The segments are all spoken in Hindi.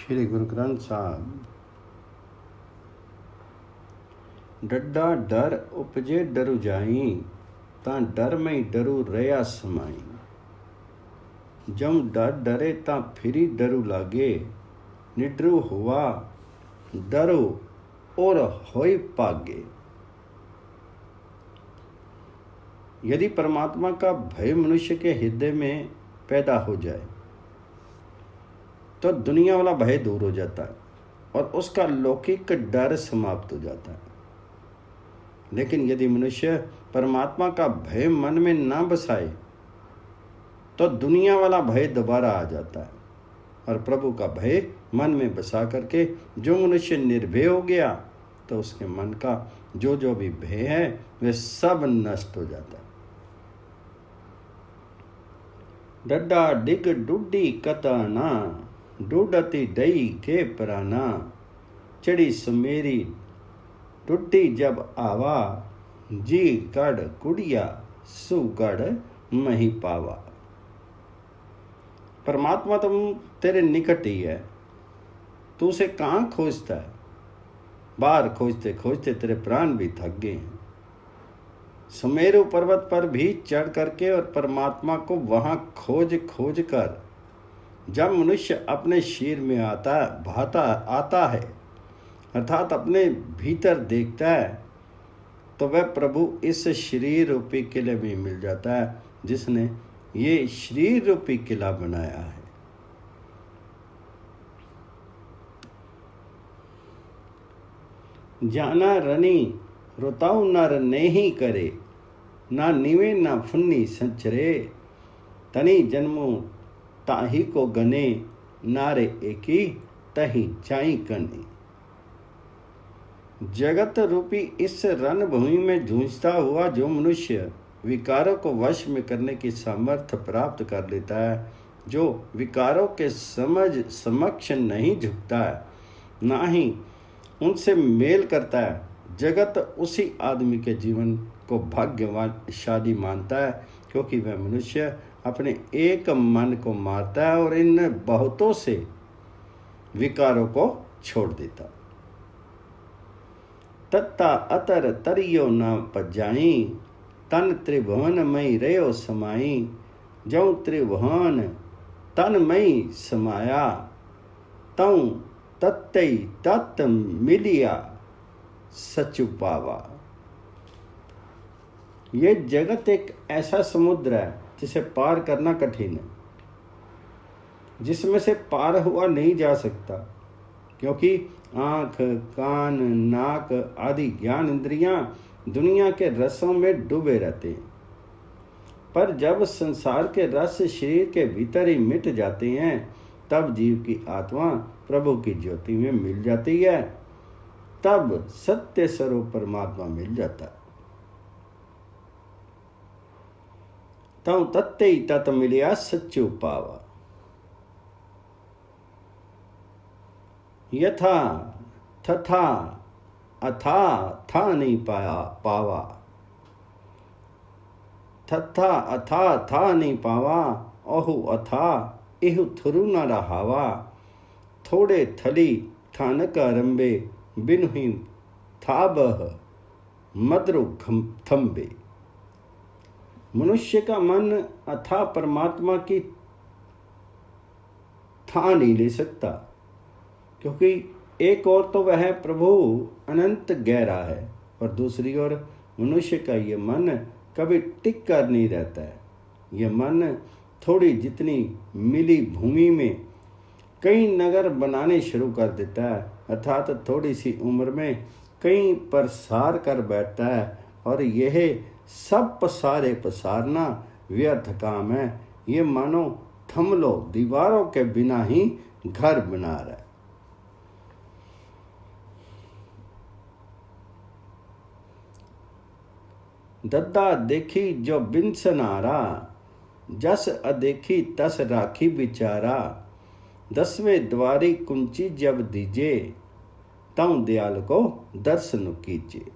श्री गुरु ग्रंथ साहब। डड्डा डर उपजे डरु जाई, तां डर में डरू रया समाई। जम डर डरे तां फिरी डरू लागे, निडरू हुआ डरो और होई पागे। यदि परमात्मा का भय मनुष्य के हृदय में पैदा हो जाए तो दुनिया वाला भय दूर हो जाता है और उसका लौकिक डर समाप्त हो जाता है। लेकिन यदि मनुष्य परमात्मा का भय मन में ना बसाए तो दुनिया वाला भय दोबारा आ जाता है और प्रभु का भय मन में बसा करके जो मनुष्य निर्भय हो गया तो उसके मन का जो जो भी भय है वह सब नष्ट हो जाता है। डड्डा डिग डुड्डी कताना, डूडती दई के पराना। चढ़ी सुमेरी टुट्टी जब आवा, जी गढ़ कुड़िया सुगढ़ मही पावा। परमात्मा तुम तेरे निकट ही है, तू उसे कहाँ खोजता है? बाहर खोजते खोजते तेरे प्राण भी थक गए हैं। सुमेरु पर्वत पर भी चढ़ करके और परमात्मा को वहां खोज खोज कर जब मनुष्य अपने शरीर में आता है अर्थात अपने भीतर देखता है तो वह प्रभु इस शरीर रूपी किले में मिल जाता है जिसने ये शरीर रूपी किला बनाया है। जाना रनी रोताऊ नर नहीं करे, ना निवे ना फुन्नी संचरे। तनी जन्मो ताही को गने, नारे एकी तही चाई कने। जगत रूपी इस रणभूमि में जूझता हुआ जो मनुष्य विकारों को वश में करने की सामर्थ्य प्राप्त कर लेता है, जो विकारों के समक्ष नहीं झुकता है, ना ही उनसे मेल करता है, जगत उसी आदमी के जीवन को भाग्यशाली मानता है क्योंकि वह मनुष्य अपने एक मन को मारता है और इन बहुतों से विकारों को छोड़ देता। तत्ता अतर तरियो न पजाई, तन त्रिभुवन मई रयो समाई। जौ त्रिभुवन तन मई समाया, तऊ तत्तई तत्त मिलिया सचु पावा। ये जगत एक ऐसा समुद्र है जिसे पार करना कठिन है, जिसमें से पार हुआ नहीं जा सकता क्योंकि आँख, कान, नाक आदि ज्ञान इंद्रियां दुनिया के रसों में डूबे रहते हैं। पर जब संसार के रस शरीर के भीतर ही मिट जाते हैं तब जीव की आत्मा प्रभु की ज्योति में मिल जाती है, तब सत्य स्वरूप परमात्मा मिल जाता है। तौ तत्ते तत् मिलिया सच्चु पावा। यथा तथा अथा था नहीं पावा, तथा अथा था नहीं पावा। ओहु अथा इहु थुरु न रहावा। थोड़े थली थानक रंबे, बिनुही था बह मद्रु थम्बे। मनुष्य का मन अथा परमात्मा की था नहीं ले सकता क्योंकि एक ओर तो वह प्रभु अनंत गहरा है और दूसरी ओर मनुष्य का ये मन कभी टिक कर नहीं रहता है। यह मन थोड़ी जितनी मिली भूमि में कई नगर बनाने शुरू कर देता है अर्थात थोड़ी सी उम्र में कई प्रसार कर बैठता है और यह सब पसारना व्यर्थ काम है। ये मानो थमलो दीवारों के बिना ही घर बना रहा है। दद्दा देखी जो बिन सनारा, जस अदेखी तस राखी बिचारा। 10वें द्वारी कुंची जब दीजे, तऊ दयाल को दर्शन कीजिए।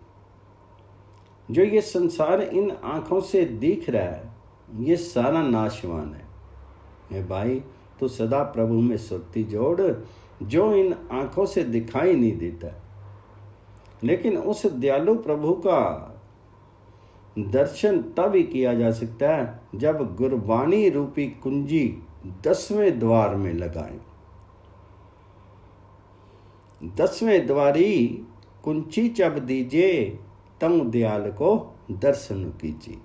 जो ये संसार इन आँखों से दिख रहा है ये सारा नाशवान है। भाई तो सदा प्रभु में सुरती जोड़, जो इन आंखों से दिखाई नहीं देता। लेकिन उस दयालु प्रभु का दर्शन तब ही किया जा सकता है जब गुरबाणी रूपी कुंजी 10वें द्वार में लगाएं। 10वें द्वारी कुंची चब दीजिए, तम दयाल को दर्शन कीजिए।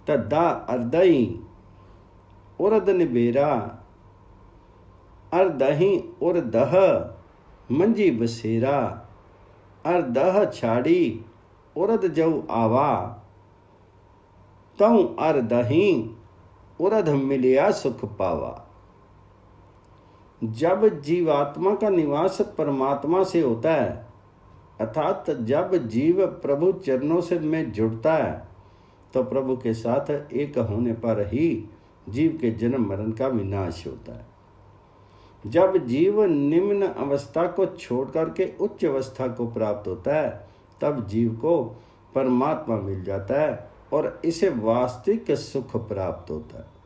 तद्दा अर्दई उर्द निबेरा, अर्दही उर्दह मंजी बसेरा, अर्दह छाड़ी उर्द जऊ आवा, तऊ अर्दही उर्द मिलिया सुख पावा। जब जीवात्मा का निवास परमात्मा से होता है, अर्थात जब जीव प्रभु चरणों से में जुड़ता है, तो प्रभु के साथ एक होने पर ही जीव के जन्म मरण का विनाश होता है। जब जीव निम्न अवस्था को छोड़ करके उच्च अवस्था को प्राप्त होता है, तब जीव को परमात्मा मिल जाता है और इसे वास्तविक सुख प्राप्त होता है।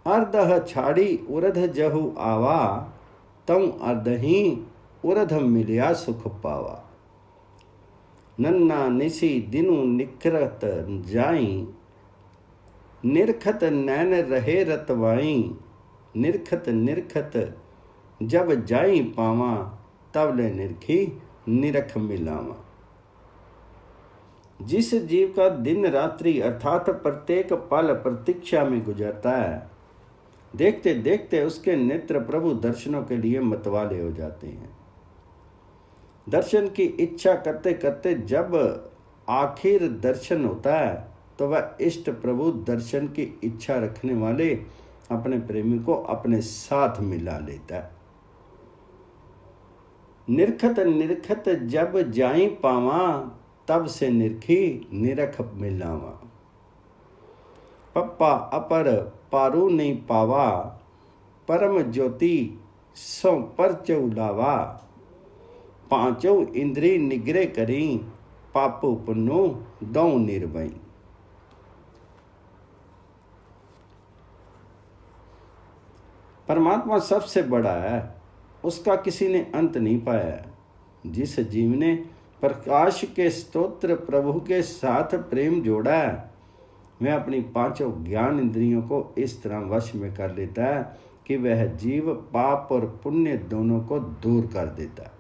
अर्दह छाड़ी उर्ध जहु आवा, तम अर्दही उर्ध मिलिया सुख पावा। नन्ना निसी दिनु निखरत जाई, निरखत नैन रहे रतवाई, निरखत निरखत जब जाई पावा, तब ले निरखी निरख मिलावा। जिस जीव का दिन रात्रि अर्थात प्रत्येक पल प्रतीक्षा में गुजरता है, देखते देखते उसके नेत्र प्रभु दर्शनों के लिए मतवाले हो जाते हैं। दर्शन की इच्छा करते करते जब आखिर दर्शन होता है, तो वह इष्ट प्रभु दर्शन की इच्छा रखने वाले अपने प्रेमी को अपने साथ मिला लेता है। निरखत निरखत जब जाई पावा, तब से निरखी निरख मिलावा। पप्पा अपर पारू नहीं पावा, परम ज्योति सो पर चौलावा। पांचों इंद्री निग्रह करी, पापु पुन्नु दौ निर्भई। परमात्मा सबसे बड़ा है, उसका किसी ने अंत नहीं पाया। जिस जीव ने प्रकाश के स्तोत्र प्रभु के साथ प्रेम जोड़ा है, वह अपनी पांचों ज्ञान इंद्रियों को इस तरह वश में कर लेता है कि वह जीव पाप और पुण्य दोनों को दूर कर देता है।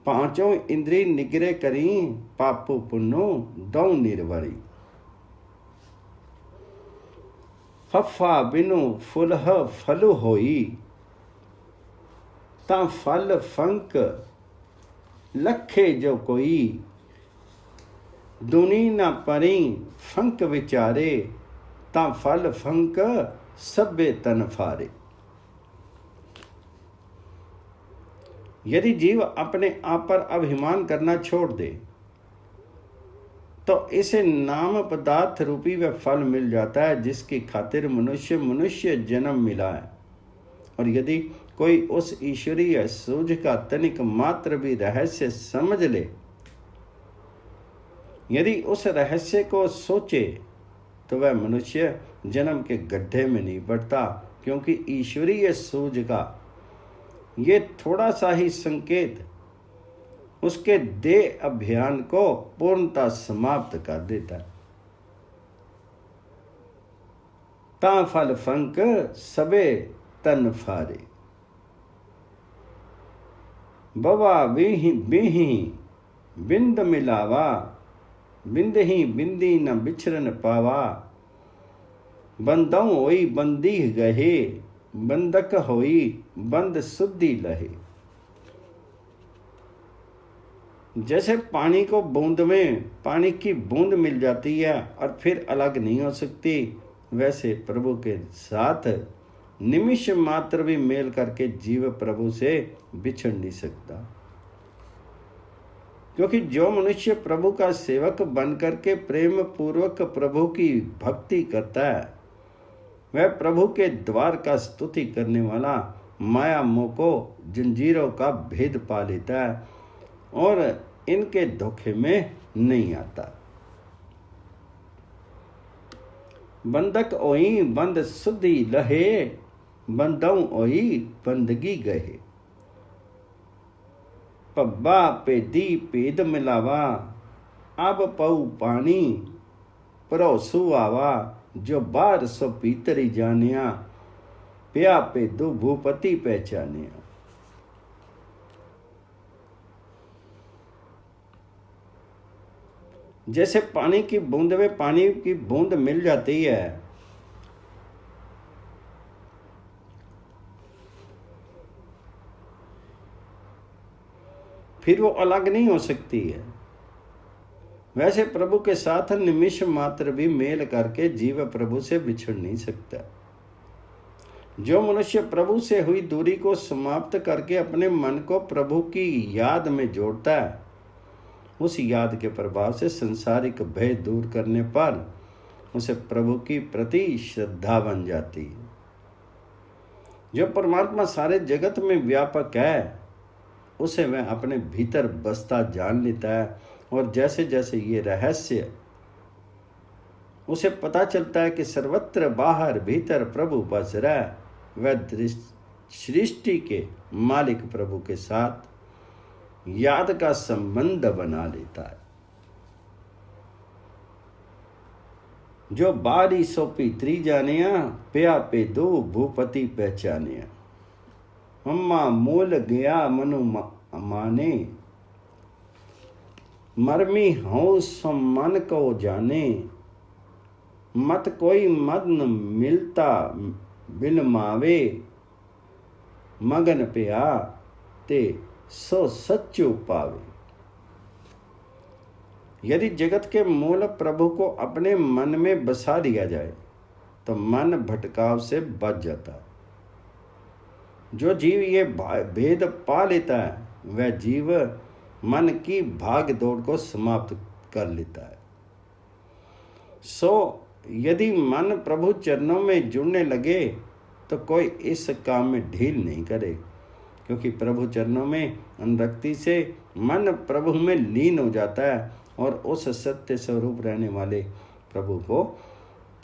पांचों इंद्री निग्रह करी, पापु पुन्नु दौ निर्वरी। फफा बिनु फुलह फलु होई, ता फल फंक लखे जो कोई। दुनी न परी फंक विचारे, ता फल फंक सभे तन फारे। यदि जीव अपने आप पर अभिमान करना छोड़ दे, तो इसे नाम पदार्थ रूपी वह फल मिल जाता है जिसकी खातिर मनुष्य जन्म मिला है। और यदि कोई उस ईश्वरीय सूझ का तनिक मात्र भी रहस्य समझ ले, यदि उस रहस्य को सोचे, तो वह मनुष्य जन्म के गड्ढे में नहीं पड़ता, क्योंकि ईश्वरीय सूझ का ये थोड़ा सा ही संकेत उसके देह अभियान को पूर्णता समाप्त कर देता है। ता फल फंक सबे तन फारे। बवा बिही बिंद मिलावा, बिंद ही बिंदी न बिछरन पावा। बंदऊ होई बंदी गहे, बंदक होई बंद सुद्धि लहे। जैसे पानी को बूंद में पानी की बूंद मिल जाती है और फिर अलग नहीं हो सकती, वैसे प्रभु के साथ निमिष मात्र भी मेल करके जीव प्रभु से बिछड़ नहीं सकता। क्योंकि जो मनुष्य प्रभु का सेवक बन करके प्रेम पूर्वक प्रभु की भक्ति करता है, वह प्रभु के द्वार का स्तुति करने वाला माया मोह को जंजीरों का भेद पा लेता है और इनके धोखे में नहीं आता। बंधक ओई बंद सुधी लहे, बंदऊ ओई बंदगी गहे। पब्बा पेदी पेद मिलावा, अब पऊ पानी परोसू आवा। जो बार सो पीतरी जानिया, प्या पे दो भूपति पहचानिया। जैसे पानी की बूंद में पानी की बूंद मिल जाती है, फिर वो अलग नहीं हो सकती है, वैसे प्रभु के साथ निमिष मात्र भी मेल करके जीव प्रभु से बिछड़ नहीं सकता। जो मनुष्य प्रभु से हुई दूरी को समाप्त करके अपने मन को प्रभु की याद में जोड़ता है, उस याद के प्रभाव से संसारिक भय दूर करने पर उसे प्रभु की प्रति श्रद्धा बन जाती है। जो परमात्मा सारे जगत में व्यापक है, उसे वह अपने भीतर बसता जान लेता है, और जैसे जैसे ये रहस्य उसे पता चलता है कि सर्वत्र बाहर भीतर प्रभु बस रहा, वह सृष्टि के मालिक प्रभु के साथ याद का संबंध बना लेता है। जो बारी सो पीतरी जानिया, प्या पे दो भूपति पहचानिया। अम्मा मूल गया मनु माने, मरमी हूँ सो मन को जाने। मत कोई मदन मिलता बिलमावे, मगन प्या ते सो सच्चू पावे। यदि जगत के मूल प्रभु को अपने मन में बसा दिया जाए तो मन भटकाव से बच जाता है। जो जीव ये भेद पा लेता है, वह जीव मन की भाग दौड़ को समाप्त कर लेता है। सो यदि मन प्रभु चरणों में जुड़ने लगे तो कोई इस काम में ढील नहीं करे, क्योंकि प्रभु चरणों में अनुरक्ति से मन प्रभु में लीन हो जाता है और उस सत्य स्वरूप रहने वाले प्रभु को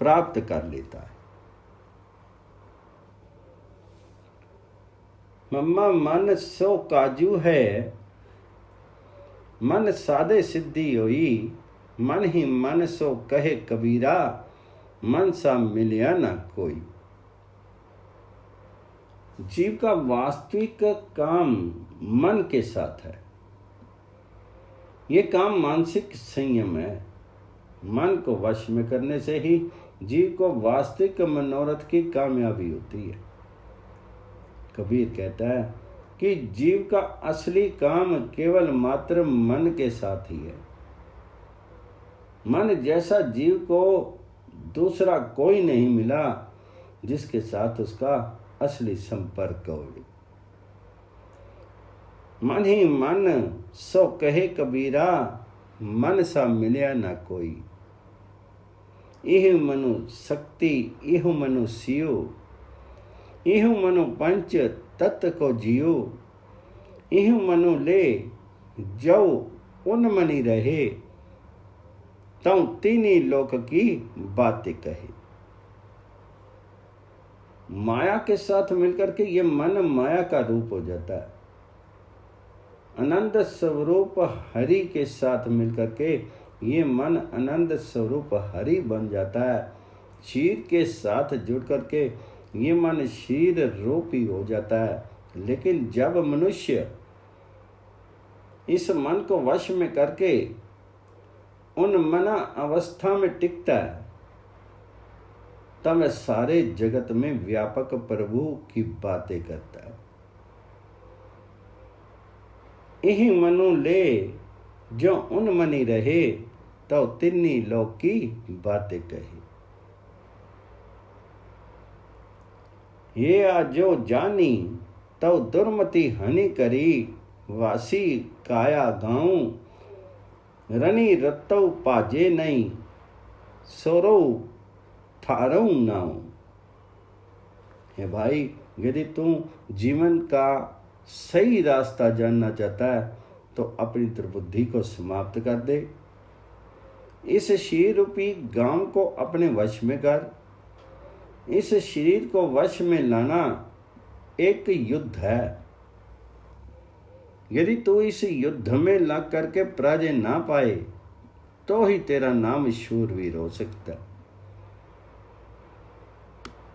प्राप्त कर लेता है। मम्मा मन सो काजू है, मन साधे सिद्धि होई। मन ही मन सो कहे कबीरा, मन सा मिलिया ना कोई। जीव का वास्तविक काम मन के साथ है। ये काम मानसिक संयम है। मन को वश में करने से ही जीव को वास्तविक मनोरथ की कामयाबी होती है। कबीर कहता है कि जीव का असली काम केवल मात्र मन के साथ ही है। मन जैसा जीव को दूसरा कोई नहीं मिला जिसके साथ उसका असली संपर्क हो। मन ही मन सो कहे कबीरा, मन सा मिलिया ना कोई। इह मनु शक्ति इह मनु सियो, इह मनु पंच तत्व को जियो। इह मनु ले जो उन मनी रहे, तौ तीनी लोक की बातें कहे। माया के साथ मिलकर के ये मन माया का रूप हो जाता है। आनंद स्वरूप हरि के साथ मिलकर के ये मन आनंद स्वरूप हरि बन जाता है। क्षीर के साथ जुड़ करके ये मन क्षीर रूपी हो जाता है। लेकिन जब मनुष्य इस मन को वश में करके उन मना अवस्था में टिकता है, तब वह सारे जगत में व्यापक प्रभु की बातें करता है। यही मनु ले जो उन मनी रहे, तो तिन्नी लोक की बातें कही। ये आजो जानी तो दुर्मति हनि करी। वासी काया गाँव रनी रत्तौ पाजे नहीं। सोरो थारऊ नाऊ। हे भाई, यदि तू जीवन का सही रास्ता जानना चाहता है तो अपनी दुर्बुद्धि को समाप्त कर दे। इस शरीर रूपी गांव को अपने वश में कर। इस शरीर को वश में लाना एक युद्ध है। यदि तू इस युद्ध में लग करके पराजय ना पाए तो ही तेरा नाम शूरवीर हो सकता है।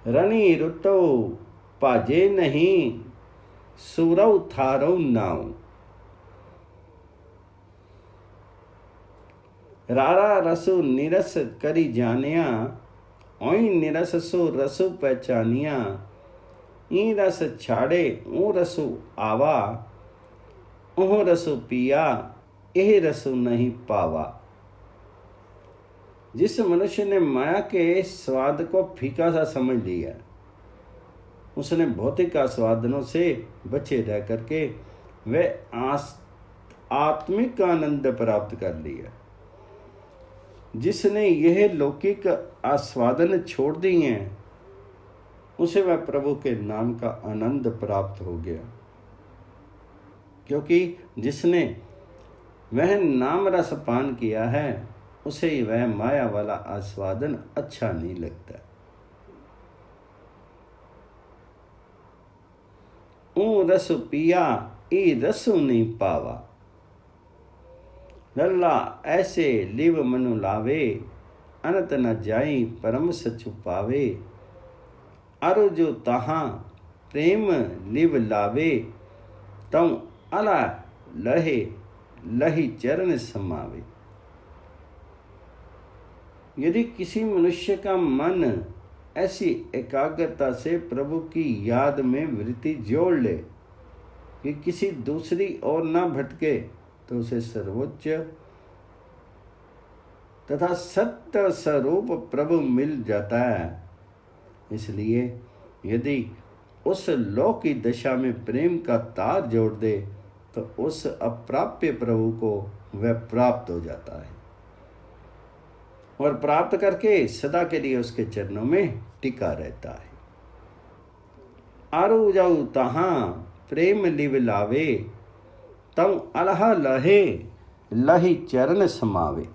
रणी रुतो पाजे नहीं, सुरव थारो नाव। रारा रसु निरस करी जानिया, ओई निरस सो रसु पहचानिया। ई रस छाड़े ऊ रसु आवा, ओह रसु पिया एह रसु नहीं पावा। जिस मनुष्य ने माया के स्वाद को फीका सा समझ लिया, उसने भौतिक आस्वादनों से बचे रह करके वह आत्मिक आनंद प्राप्त कर लिया। जिसने यह लौकिक आस्वादन छोड़ दिए हैं, उसे वह प्रभु के नाम का आनंद प्राप्त हो गया, क्योंकि जिसने वह नाम रस पान किया है उसे वह माया वाला आस्वादन अच्छा नहीं लगता। ऊ रस पिया ई रसु नहीं पावा। लल्ला ऐसे लिव मनु लावे, अनंत न जाई परम सचु पावे। अरु जो तहाँ प्रेम लिव लावे, तऊ अला लहे लही चरण समावे। यदि किसी मनुष्य का मन ऐसी एकाग्रता से प्रभु की याद में वृत्ति जोड़ ले कि किसी दूसरी ओर न भटके, तो उसे सर्वोच्च तथा सत्य स्वरूप प्रभु मिल जाता है। इसलिए यदि उस लोक की दशा में प्रेम का तार जोड़ दे तो उस अप्राप्य प्रभु को वह प्राप्त हो जाता है और प्राप्त करके सदा के लिए उसके चरणों में टिका रहता है। आरु जाऊ तहाँ प्रेम लिव लावे, तऊ अलह लहे लही चरण समावे।